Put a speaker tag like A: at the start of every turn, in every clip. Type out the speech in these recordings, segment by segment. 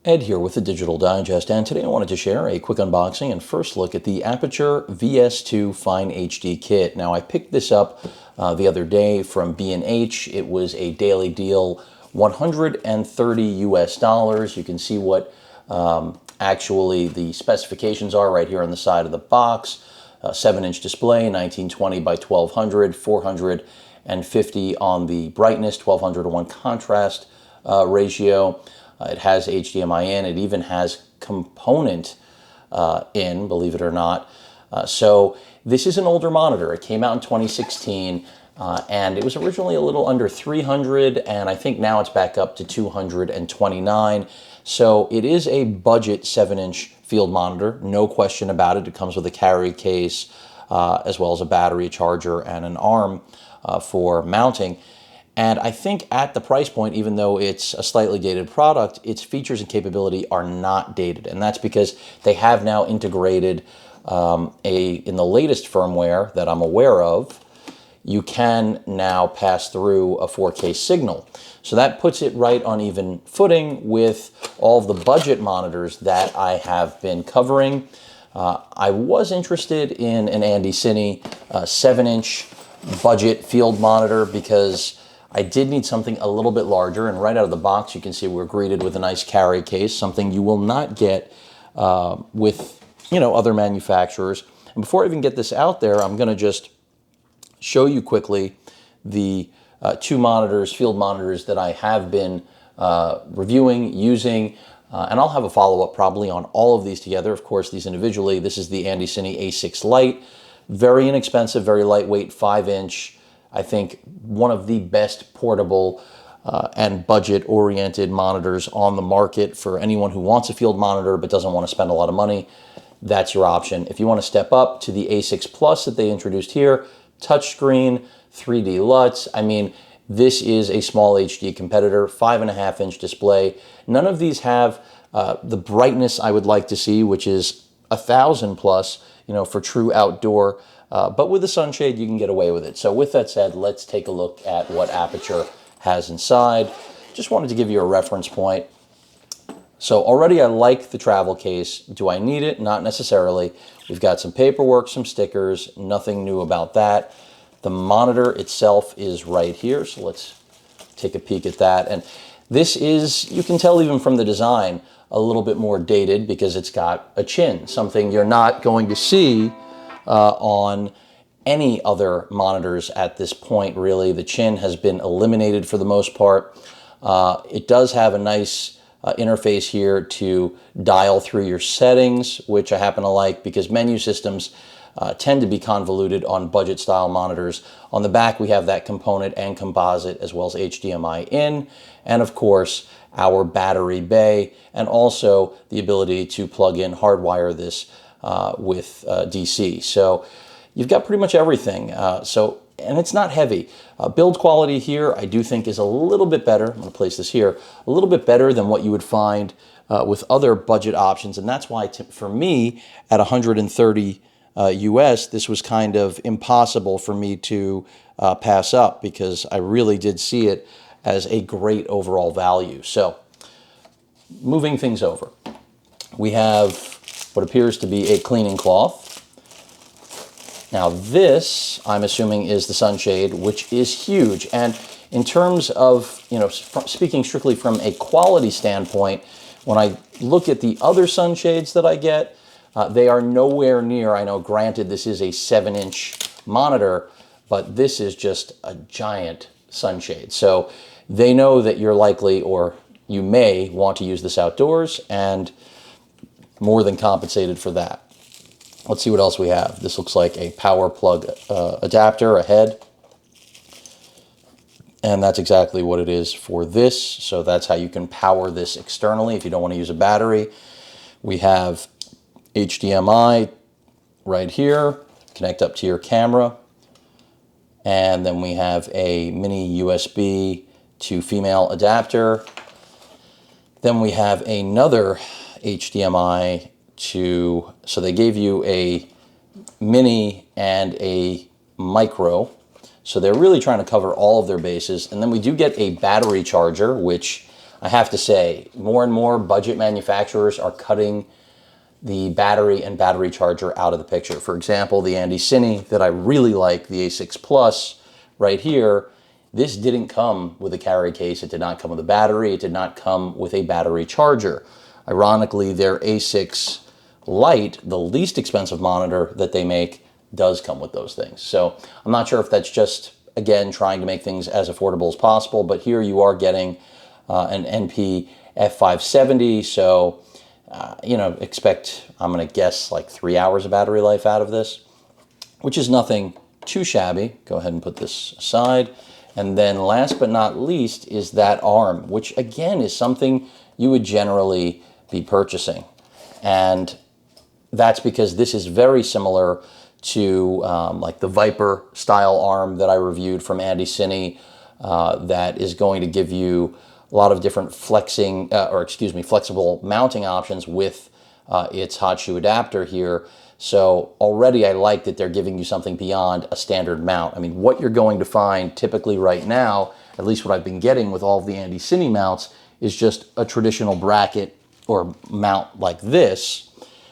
A: Ed here with the Digital Digest, and today I wanted to share a quick unboxing and first look at the Aputure VS-2 FineHD kit. Now, I picked this up the other day from B&H. It was a daily deal, $130 US. You can see what actually the specifications are right here on the side of the box. 7-inch display, 1920 by 1200, 450 on the brightness, 1200 to 1 contrast ratio. It has HDMI in. It even has component in, believe it or not. So this is an older monitor. It came out in 2016, and it was originally a little under 300, and I think now it's back up to 229. So it is a budget 7-inch field monitor, no question about it. It comes with a carry case, as well as a battery, charger, and an arm for mounting. And I think at the price point, even though it's a slightly dated product, its features and capability are not dated. And that's because they have now integrated in the latest firmware that I'm aware of, you can now pass through a 4K signal. So that puts it right on even footing with all of the budget monitors that I have been covering. I was interested in an Andy Cine 7-inch budget field monitor because I did need something a little bit larger, and right out of the box you can see we're greeted with a nice carry case, something you will not get with other manufacturers. And before I even get this out there, I'm going to just show you quickly the two monitors, field monitors that I have been reviewing, using, and I'll have a follow-up probably on all of these together. Of course, these individually. This is the Andy Cine A6 Lite, very inexpensive, very lightweight, 5-inch. I think one of the best portable and budget-oriented monitors on the market for anyone who wants a field monitor but doesn't want to spend a lot of money. That's your option. If you want to step up to the A6 Plus that they introduced here, touchscreen, 3D LUTs. I mean, this is a small HD competitor, 5.5-inch display. None of these have the brightness I would like to see, which is 1,000 plus, for true outdoor. But with the sunshade, you can get away with it. So with that said, let's take a look at what Aputure has inside. Just wanted to give you a reference point. So already I like the travel case. Do I need it? Not necessarily. We've got some paperwork, some stickers, nothing new about that. The monitor itself is right here. So let's take a peek at that. And this is, you can tell even from the design, a little bit more dated because it's got a chin, something you're not going to see on any other monitors at this point, really. The chin has been eliminated for the most part. It does have a nice interface here to dial through your settings, which I happen to like because menu systems tend to be convoluted on budget style monitors. On the back, we have that component and composite, as well as HDMI in, and of course, our battery bay, and also the ability to plug in, hardwire this with DC. So you've got pretty much everything. And it's not heavy. Build quality here, I do think, is a little bit better. I'm going to place this here. A little bit better than what you would find with other budget options. And that's why, for me, at 130 US, this was kind of impossible for me to pass up because I really did see it as a great overall value. So moving things over, we have what appears to be a cleaning cloth. Now this, I'm assuming, is the sunshade, which is huge. And in terms of, speaking strictly from a quality standpoint, when I look at the other sunshades that I get, they are nowhere near, I know, granted, this is a 7-inch monitor, but this is just a giant sunshade. So they know that you're likely, or you may want to use this outdoors, and more than compensated for that. Let's see what else we have. This looks like a power plug adapter, a head. And that's exactly what it is for this. So that's how you can power this externally if you don't want to use a battery. We have HDMI right here, connect up to your camera. And then we have a mini USB to female adapter. Then we have another HDMI so they gave you a mini and a micro. So they're really trying to cover all of their bases. And then we do get a battery charger, which I have to say, more and more budget manufacturers are cutting the battery and battery charger out of the picture. For example, the Andy Cine that I really like, the A6 Plus right here, this didn't come with a carry case. It did not come with a battery. It did not come with a battery charger. Ironically, their A6 Lite, the least expensive monitor that they make, does come with those things. So I'm not sure if that's just, again, trying to make things as affordable as possible, but here you are getting an NP F570, so you know, expect, I'm going to guess, like 3 hours of battery life out of this, which is nothing too shabby. Go ahead and put this aside. And then last but not least is that arm, which again is something you would generally be purchasing. And that's because this is very similar to like the Viper style arm that I reviewed from Andy Cine, that is going to give you a lot of different flexible mounting options with its hot shoe adapter here. So already I like that they're giving you something beyond a standard mount. I mean, what you're going to find typically right now, at least what I've been getting with all of the Andy Cine mounts, is just a traditional bracket or mount like this,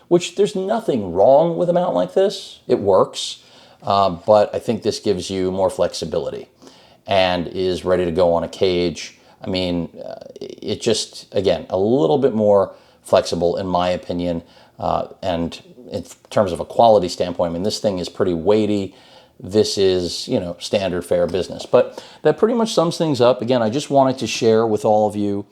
A: which there's nothing wrong with a mount like this. It works, but I think this gives you more flexibility and is ready to go on a cage. I mean, it just, again, a little bit more flexible in my opinion, and in terms of a quality standpoint, I mean, this thing is pretty weighty. This is, you know, standard fare business. But that pretty much sums things up. Again, I just wanted to share with all of you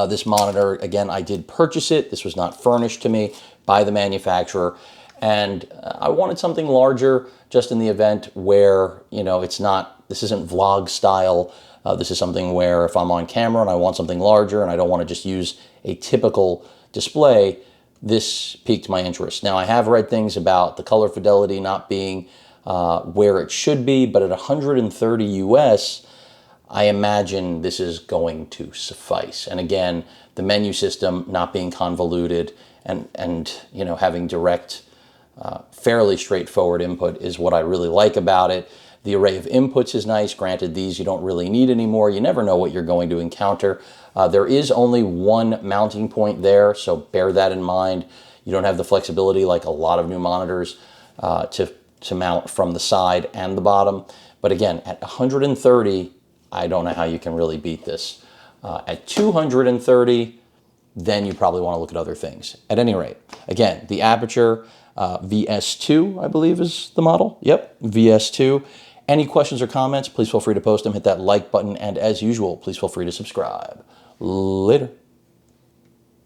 A: this monitor. Again, I did purchase it. This was not furnished to me by the manufacturer. And I wanted something larger just in the event where, you know, it's not, this isn't vlog style. This is something where if I'm on camera and I want something larger and I don't want to just use a typical display, this piqued my interest. Now, I have read things about the color fidelity not being where it should be, but at 130 US, I imagine this is going to suffice. And again, the menu system not being convoluted and you know, having direct, fairly straightforward input is what I really like about it. The array of inputs is nice. Granted, these you don't really need anymore. You never know what you're going to encounter. There is only one mounting point there, so bear that in mind. You don't have the flexibility like a lot of new monitors to mount from the side and the bottom. But again, at 130, I don't know how you can really beat this. At 230, then you probably want to look at other things. At any rate, again, the Aputure VS-2, I believe is the model. Yep, VS-2. Any questions or comments, please feel free to post them. Hit that like button. And as usual, please feel free to subscribe. Later.